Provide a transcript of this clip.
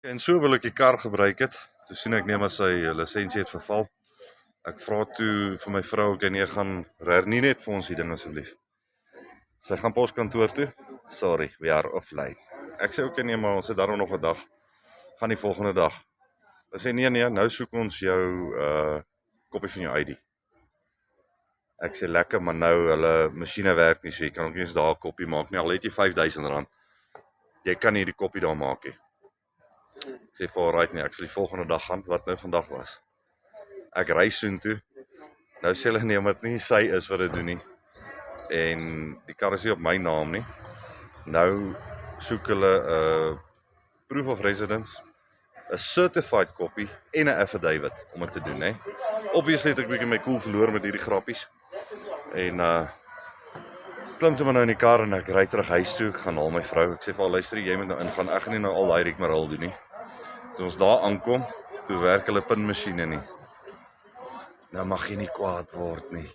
En so wil ek die kar gebruik het. Toe sien ek nee, maar sy lisensie het verval. Ek vra toe vir my vrou, kan jy gaan hernie net vir ons die ding asseblief. Sy gaan poskantoor toe. Sorry, we are offline. Ek sê okay nee, maar ons het daarom nog 'n dag. Gaan die volgende dag. Hulle sê nee, nou soek ons jou kopie van jou ID. Ek sê lekker, maar nou hulle masjiene werk nie, so jy kan ook nie eens daar 'n kopie maak nie. Al het jy R5000. Jy kan nie die kopie daar maak nie. Ek sê vir alright nee, ek sal die volgende dag gaan, wat nou vandag was. Ek ry soontoe. Nou sê hulle nee, maar dit nie sy is wat dit doen nie. En die kar is nie op my naam nie. Nou soek hulle 'n proof of residence, 'n certified copy en 'n affidavit om dit te doen, hè. Obviously het ek 'n bietjie my cool verloor met hierdie grappies. En klim toe maar nou in die kar en ek ry terug huis toe, ek gaan haal my vrou. Ek sê vir haar, luister, jy moet nou ingaan. Ek gaan nie nou al daai rigmarole doen nie. Toe ons daar aankom, toe werk hulle pinmasjiene nie. Nou mag jy nie kwaad word nie.